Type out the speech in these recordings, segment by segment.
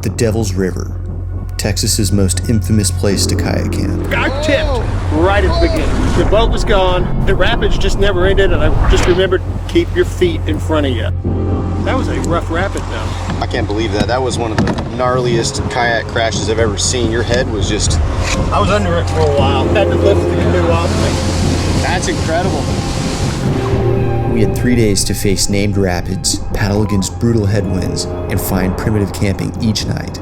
The Devil's River, Texas's most infamous place to kayak camp. I tipped right at the beginning. The boat was gone. The rapids just never ended, and I just remembered, keep your feet in front of you. That was a rough rapid, though. I can't believe that. That was one of the gnarliest kayak crashes I've ever seen. Your head was just... I was under it for a while. Had to lift the canoe off me. That's incredible. We had 3 days to face named rapids, paddle against brutal headwinds, and find primitive camping each night.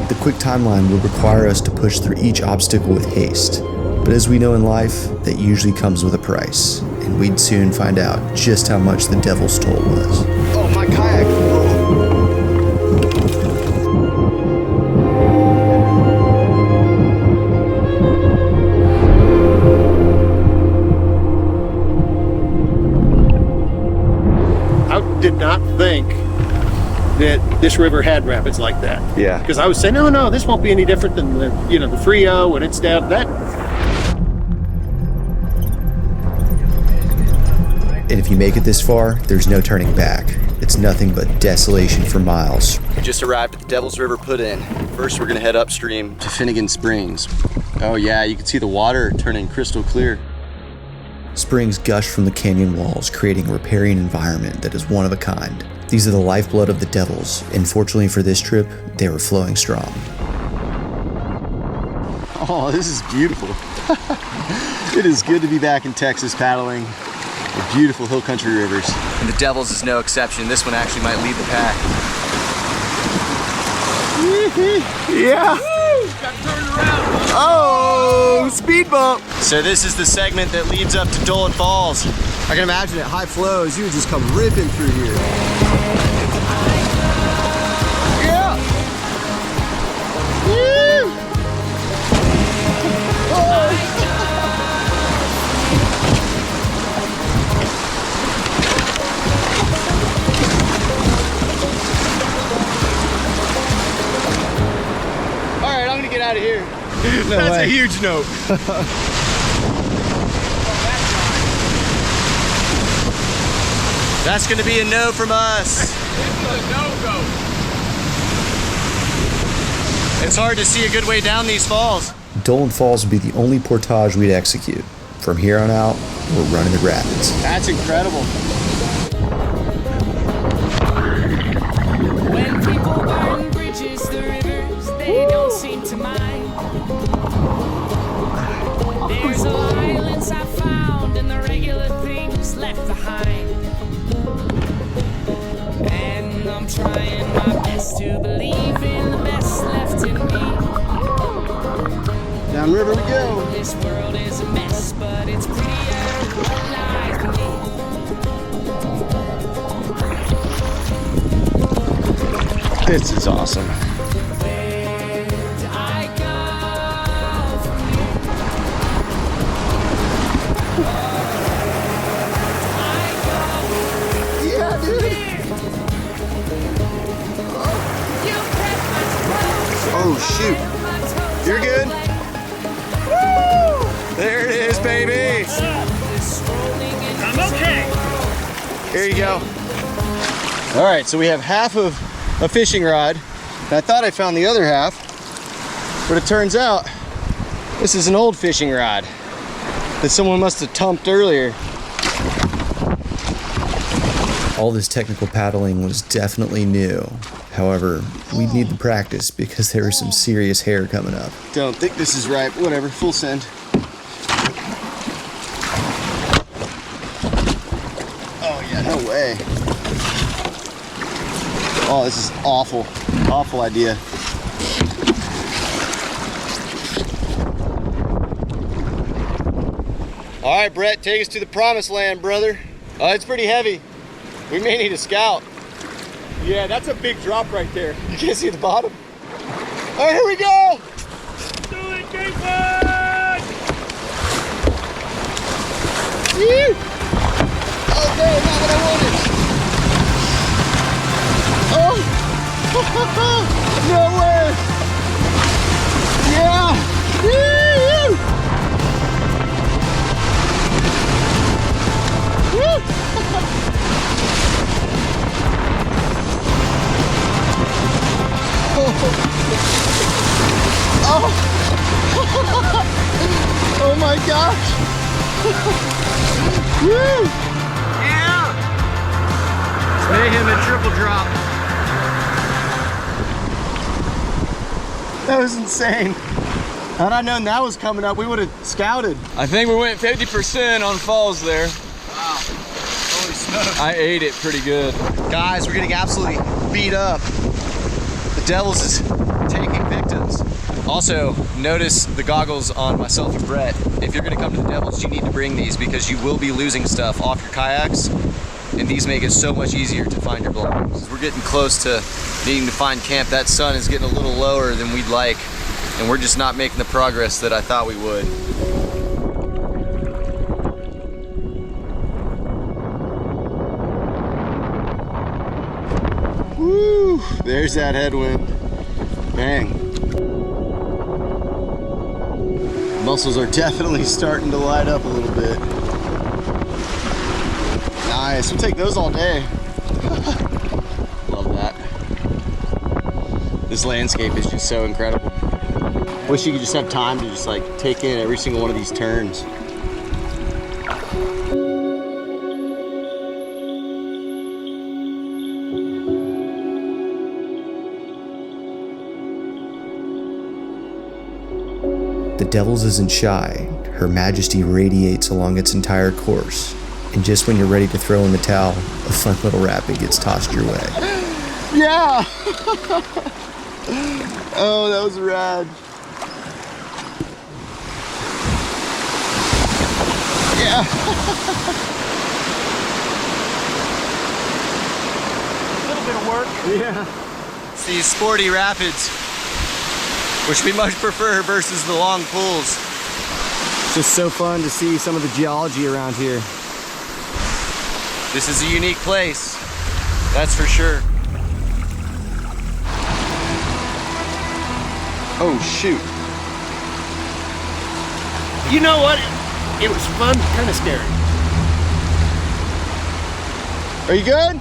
The quick timeline would require us to push through each obstacle with haste. But as we know in life, that usually comes with a price, and we'd soon find out just how much the devil's toll was. Oh, my kayak. I did not think that this river had rapids like that. Yeah. Because I was saying, no, this won't be any different than the Frio when it's down that. And if you make it this far, there's no turning back. It's nothing but desolation for miles. We just arrived at the Devil's River Put-In. First, we're gonna head upstream to Finnegan Springs. Oh yeah, you can see the water turning crystal clear. Springs gush from the canyon walls, creating a riparian environment that is one of a kind. These are the lifeblood of the Devils, and fortunately for this trip, they were flowing strong. Oh, this is beautiful. It is good to be back in Texas paddling the beautiful hill country rivers. And the Devils is no exception. This one actually might lead the pack. Yeah. Got turned around. Oh, speed bump. So this is the segment that leads up to Dolan Falls. I can imagine at high flows, you would just come ripping through here. Yeah. Woo. Oh. All right, I'm gonna get out of here. No That's way. a huge note. That's gonna be a no from us. This is a no-go. It's hard to see a good way down these falls. Dolan Falls would be the only portage we'd execute. From here on out, we're running the rapids. That's incredible. When people burn bridges, the rivers, they don't seem to mind. There's a violence I found in the regular things left behind. And I'm trying my best to believe in the best left in me. Downriver we go. This world is a mess, but it's prettier alive to me. This is awesome. I go from Yeah, dude. Oh, shoot. You're good? Woo! There it is, baby. I'm okay. Here you go. All right, so we have half of a fishing rod. And I thought I found the other half, but it turns out this is an old fishing rod that someone must have dumped earlier. All this technical paddling was definitely new. However, we'd need the practice because there was some serious hair coming up. Don't think this is right, but whatever, full send. Oh yeah, no way. Oh, this is awful, awful idea. All right, Brett, take us to the promised land, brother. It's pretty heavy. We may need a scout. Yeah, that's a big drop right there. You can't see the bottom. All right, here we go. Do it, Jason! Woo! Oh, no, not what I wanted. Oh! No way! Yeah! Woo! Woo! my gosh! Woo! Yeah! Mayhem and triple drop. That was insane. Had I known that was coming up, we would have scouted. I think we went 50% on falls there. Wow. Holy smokes. I ate it pretty good. Guys, we're getting absolutely beat up. The Devils is taking victims. Also, notice the goggles on myself and Brett. If you're gonna come to the Devils, you need to bring these because you will be losing stuff off your kayaks, and these make it so much easier to find your belongings. We're getting close to needing to find camp. That sun is getting a little lower than we'd like, and we're just not making the progress that I thought we would. Woo! There's that headwind. Bang. Muscles are definitely starting to light up a little bit. Nice. We'll take those all day. Love that. This landscape is just so incredible. Wish you could just have time to just like take in every single one of these turns. The Devils isn't shy. Her Majesty radiates along its entire course. And just when you're ready to throw in the towel, a fun little rapid gets tossed your way. Yeah! Oh, that was rad. Yeah. A little bit of work. Yeah. It's these sporty rapids, which we much prefer versus the long pools. It's just so fun to see some of the geology around here. This is a unique place, that's for sure. Oh shoot. You know what? It was fun, kind of scary. Are you good?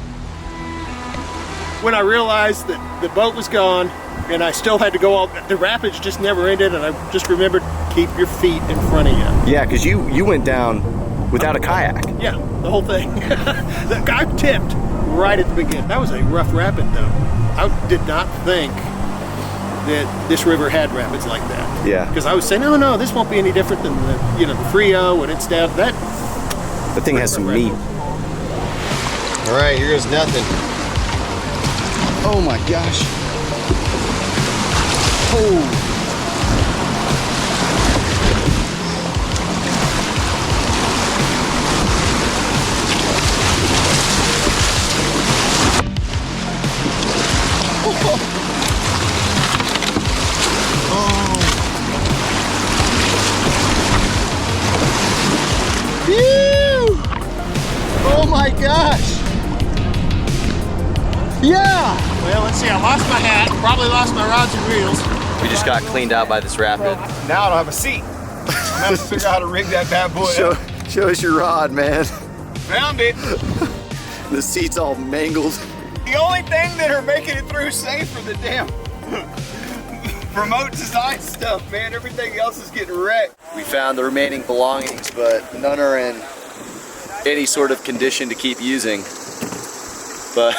When I realized that the boat was gone and I still had to go up, the rapids just never ended, and I just remembered, keep your feet in front of you. Yeah, because you went down without a kayak. Yeah, the whole thing. The guy tipped right at the beginning. That was a rough rapid though. I did not think that this river had rapids like that. Yeah. Because I was saying, no, this won't be any different than the, the Frio when it's down. That thing has some meat. All right, here goes nothing. Oh my gosh. Oh. Oh my gosh! Yeah! Well, let's see, I lost my hat, probably lost my rods and reels. We just got cleaned out by this rapid. Now I don't have a seat. I'm gonna have to figure out how to rig that bad boy up. Show us your rod, man. Found it. The seat's all mangled. The only thing that are making it through safe are the damn remote design stuff, man. Everything else is getting wrecked. We found the remaining belongings, but none are in any sort of condition to keep using. But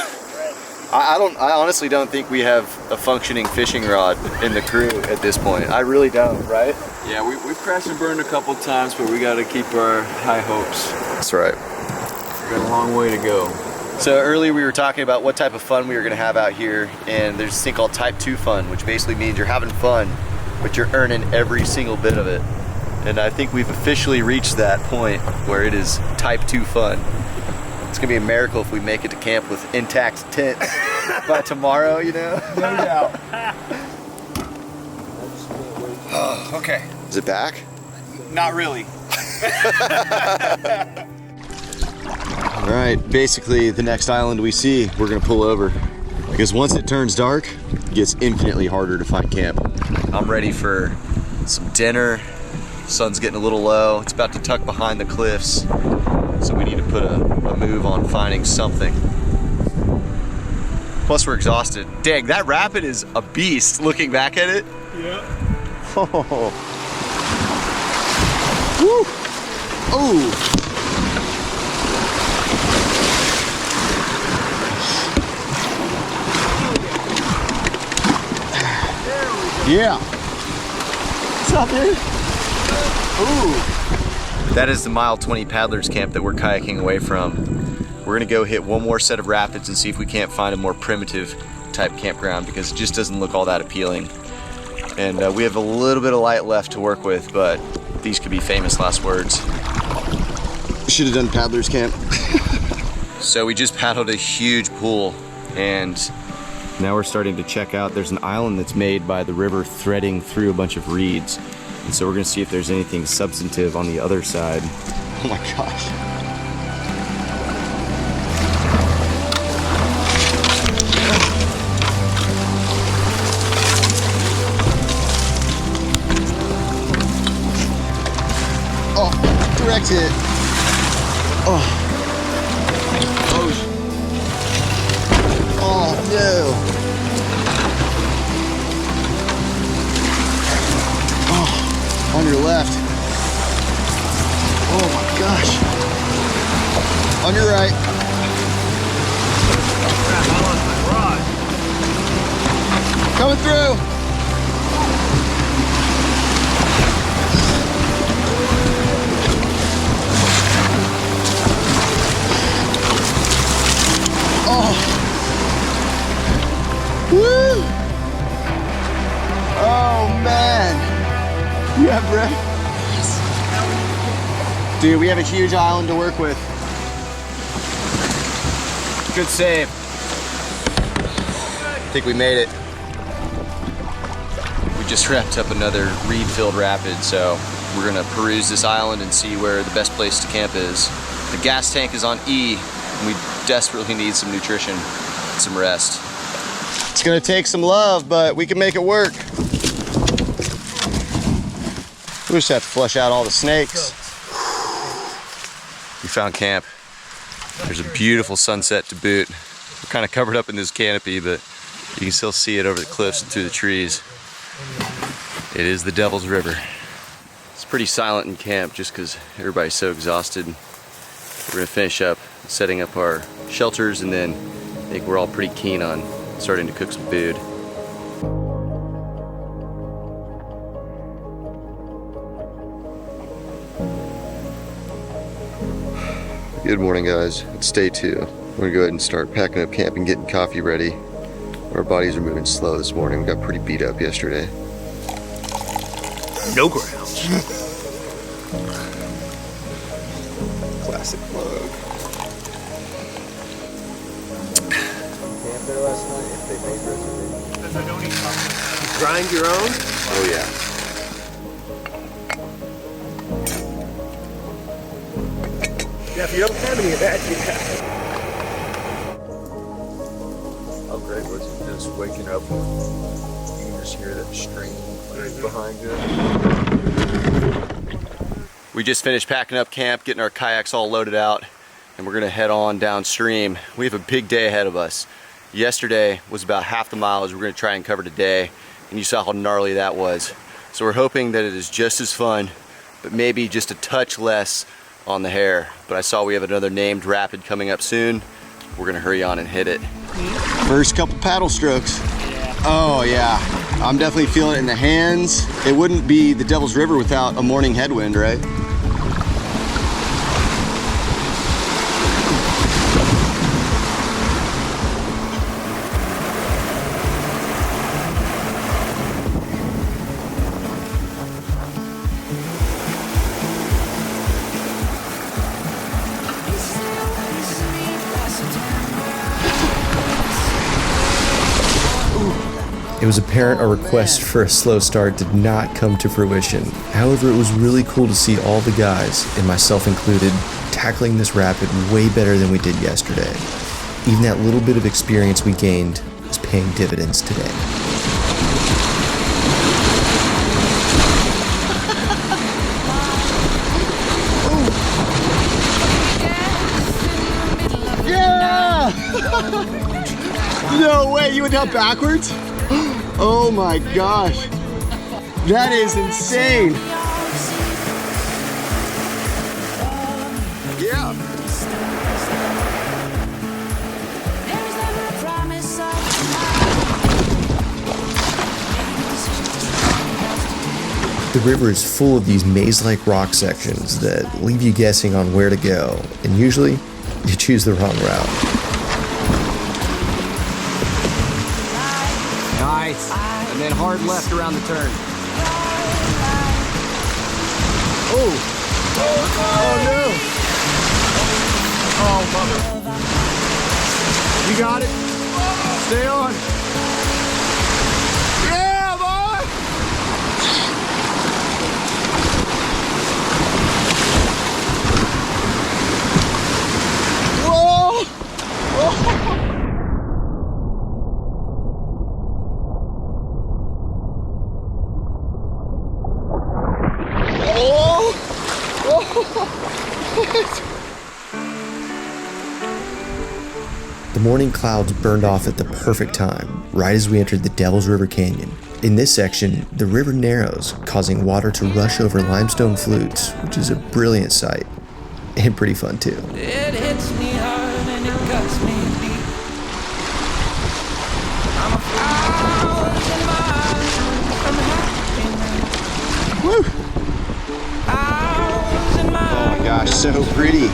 I honestly don't think we have a functioning fishing rod in the crew at this point. I really don't, right? Yeah, we've crashed and burned a couple times, but we got to keep our high hopes. That's right. We got a long way to go. So earlier we were talking about what type of fun we were gonna have out here, and there's this thing called type 2 fun, which basically means you're having fun, but you're earning every single bit of it. And I think we've officially reached that point where it is type 2 fun. It's gonna be a miracle if we make it to camp with intact tent by tomorrow, you know? No doubt. Oh, okay. Is it back? Not really. All right, basically the next island we see, we're gonna pull over. Because once it turns dark, it gets infinitely harder to find camp. I'm ready for some dinner. Sun's getting a little low. It's about to tuck behind the cliffs. So we need to put a move on finding something. Plus we're exhausted. Dang, that rapid is a beast looking back at it. Yeah. Oh. Woo! Oh! Yeah. What's up, dude? Ooh. That is the mile 20 paddlers camp that we're kayaking away from. We're gonna go hit one more set of rapids and see if we can't find a more primitive type campground because it just doesn't look all that appealing. And we have a little bit of light left to work with, but these could be famous last words. Should have done paddlers camp. So we just paddled a huge pool and now we're starting to check out. There's an island that's made by the river threading through a bunch of reeds. And so we're gonna see if there's anything substantive on the other side. Oh my gosh. Oh, direct hit. Oh. Oh no. On your left. Oh my gosh. On your right. Crap, I lost my rod. Coming through. Oh. Woo. Oh man. Yeah, bro. Dude, we have a huge island to work with. Good save. I think we made it. We just wrapped up another reed-filled rapid, so we're gonna peruse this island and see where the best place to camp is. The gas tank is on E, and we desperately need some nutrition and some rest. It's gonna take some love, but we can make it work. We just have to flush out all the snakes. We found camp. There's a beautiful sunset to boot. We're kind of covered up in this canopy, but you can still see it over the cliffs and through the trees. It is the Devil's River. It's pretty silent in camp just because everybody's so exhausted. We're gonna finish up setting up our shelters, and then I think we're all pretty keen on starting to cook some food. Good morning, guys. It's day 2. We're gonna go ahead and start packing up camp and getting coffee ready. Our bodies are moving slow this morning. We got pretty beat up yesterday. No grounds. Classic plug. Camp there last night if they made reservations. You grind your own? Oh yeah. Yeah, if you don't have any of that, you have. How great was it just waking up and you can just hear that stream behind you? We just finished packing up camp, getting our kayaks all loaded out, and we're gonna head on downstream. We have a big day ahead of us. Yesterday was about half the miles we're gonna try and cover today, and you saw how gnarly that was. So we're hoping that it is just as fun, but maybe just a touch less on the hair. But I saw we have another named rapid coming up soon. We're gonna hurry on and hit it. First couple paddle strokes. Yeah. Oh yeah, I'm definitely feeling it in the hands. It wouldn't be the Devil's River without a morning headwind, right? It was apparent our request for a slow start did not come to fruition. However, it was really cool to see all the guys, and myself included, tackling this rapid way better than we did yesterday. Even that little bit of experience we gained is paying dividends today. Yeah! No way, you went down backwards? Oh my gosh. That is insane. Yeah. There's never a promise of The river is full of these maze-like rock sections that leave you guessing on where to go, and usually, you choose the wrong route. Nice. And then hard left around the turn. Oh. Oh no. Oh, mother. You got it. Stay on. Yeah, boy. Whoa. Whoa. The morning clouds burned off at the perfect time, right as we entered the Devil's River Canyon. In this section, the river narrows, causing water to rush over limestone flutes, which is a brilliant sight, and pretty fun too. it hits me hard and it cuts me deep. I'm 1,000 miles from happiness. Woo. 1,000 miles. Oh my gosh, so pretty.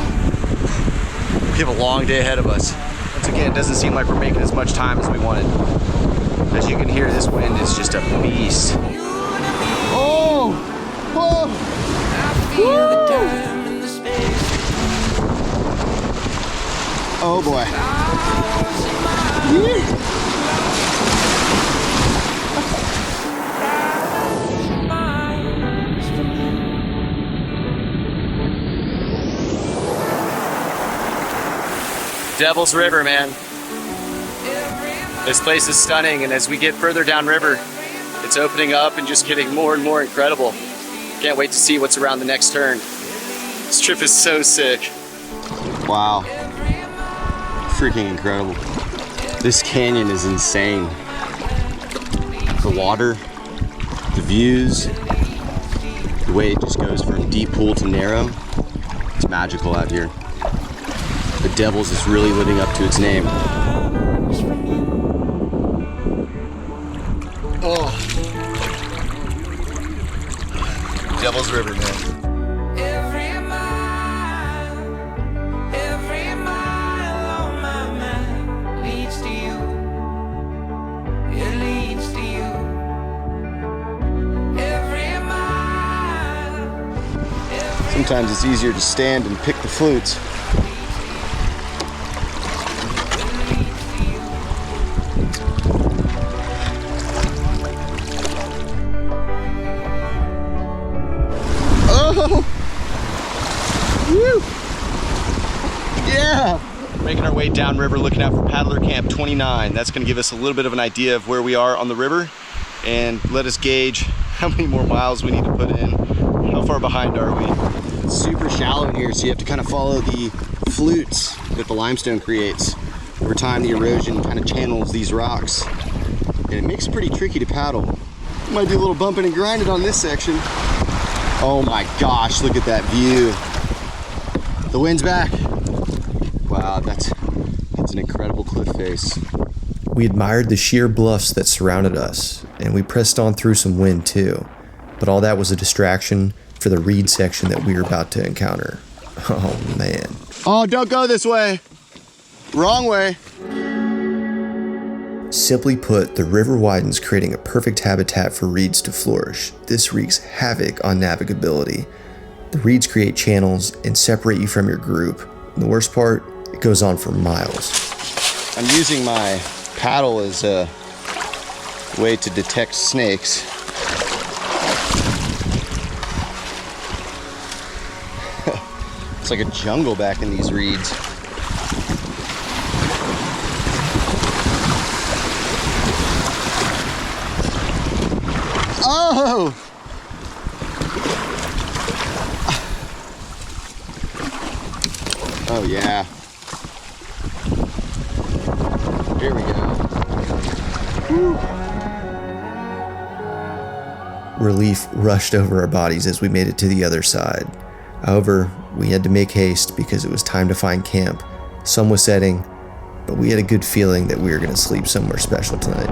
We have a long day ahead of us. Once again, it doesn't seem like we're making as much time as we wanted. As you can hear, this wind is just a beast. Oh! Whoa! I feel the time and the space. Oh boy. 1,000 miles. Devil's River, man. This place is stunning, and as we get further downriver, it's opening up and just getting more and more incredible. Can't wait to see what's around the next turn. This trip is so sick. Wow. Freaking incredible. This canyon is insane. The water, the views, the way it just goes from deep pool to narrow. It's magical out here. The Devil's is really living up to its name. Oh. Devil's River, man. Every mile on my map leads to you. It leads to you. Every mile. Sometimes it's easier to stand and pick the flutes. Oh! Woo! Yeah! Making our way downriver, looking out for Paddler Camp 29. That's going to give us a little bit of an idea of where we are on the river and let us gauge how many more miles we need to put in. How far behind are we? It's super shallow in here, so you have to kind of follow the flutes that the limestone creates. Over time, the erosion kind of channels these rocks, and it makes it pretty tricky to paddle. Might do a little bumping and grinding on this section. Oh my gosh, look at that view. The wind's back. Wow, that's an incredible cliff face. We admired the sheer bluffs that surrounded us, and we pressed on through some wind too. But all that was a distraction for the reed section that we were about to encounter. Oh man. Oh, don't go this way. Wrong way. Simply put, the river widens, creating a perfect habitat for reeds to flourish. This wreaks havoc on navigability. The reeds create channels and separate you from your group. And the worst part, it goes on for miles. I'm using my paddle as a way to detect snakes. It's like a jungle back in these reeds. Oh! Oh yeah. Here we go. Woo. Relief rushed over our bodies as we made it to the other side. However, we had to make haste because it was time to find camp. Sun was setting, but we had a good feeling that we were going to sleep somewhere special tonight.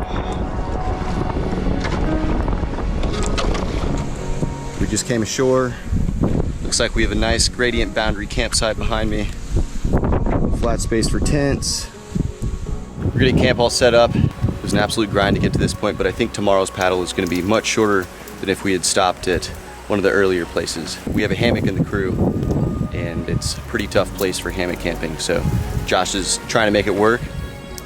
We just came ashore. Looks like we have a nice gradient boundary campsite behind me. Flat space for tents. We're gonna get camp all set up. It was an absolute grind to get to this point, but I think tomorrow's paddle is gonna be much shorter than if we had stopped at one of the earlier places. We have a hammock in the crew, and it's a pretty tough place for hammock camping, so Josh is trying to make it work.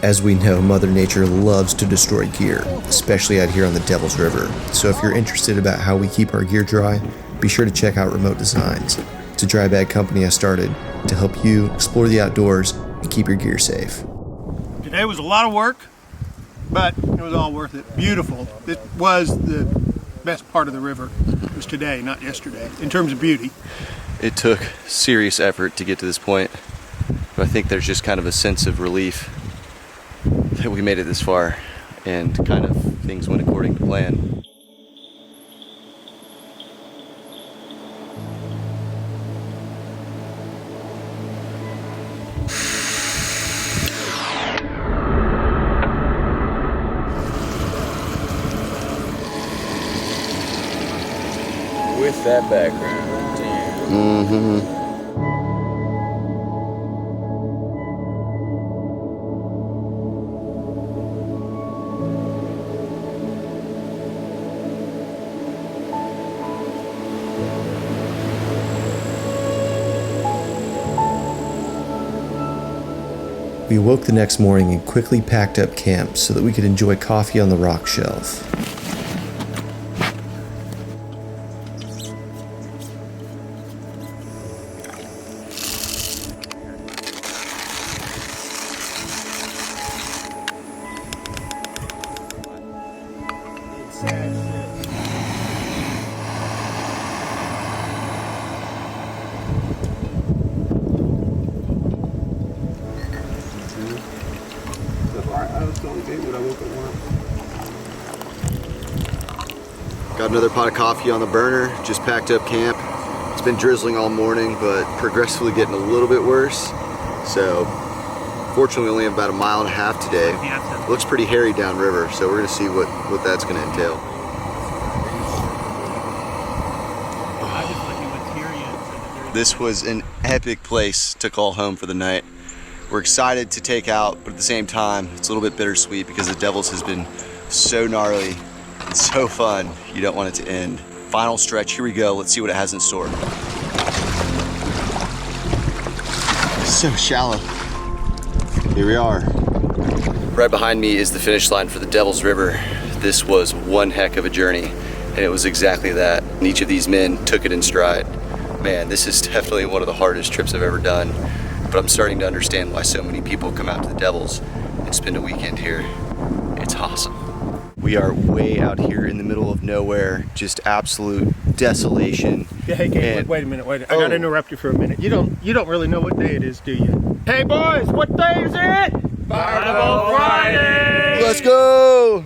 As we know, Mother Nature loves to destroy gear, especially out here on the Devil's River. So if you're interested about how we keep our gear dry, be sure to check out Remote Designs. It's a dry bag company I started to help you explore the outdoors and keep your gear safe. Today was a lot of work, but it was all worth it. Beautiful. It was the best part of the river. It was today, not yesterday, in terms of beauty. It took serious effort to get to this point, but I think there's just kind of a sense of relief that we made it this far and kind of things went according to plan. With that background, damn. We awoke the next morning and quickly packed up camp so that we could enjoy coffee on the rock shelf. Got another pot of coffee on the burner, just packed up camp. It's been drizzling all morning, but progressively getting a little bit worse. So, fortunately we only have about 1.5 miles today. Looks pretty hairy downriver, so we're gonna see what that's gonna entail. This was an epic place to call home for the night. We're excited to take out, but at the same time, it's a little bit bittersweet because the Devils has been so gnarly and so fun. You don't want it to end. Final stretch, here we go. Let's see what it has in store. So shallow. Here we are. Right behind me is the finish line for the Devil's River. This was one heck of a journey, and it was exactly that. And each of these men took it in stride. Man, this is definitely one of the hardest trips I've ever done, but I'm starting to understand why so many people come out to the Devils and spend a weekend here. It's awesome. We are way out here in the middle of nowhere, just absolute desolation. Yeah, hey, wait a minute. I gotta interrupt you for a minute. You don't really know what day it is, do you? Hey boys, what day is it? Carnival Friday! Let's go!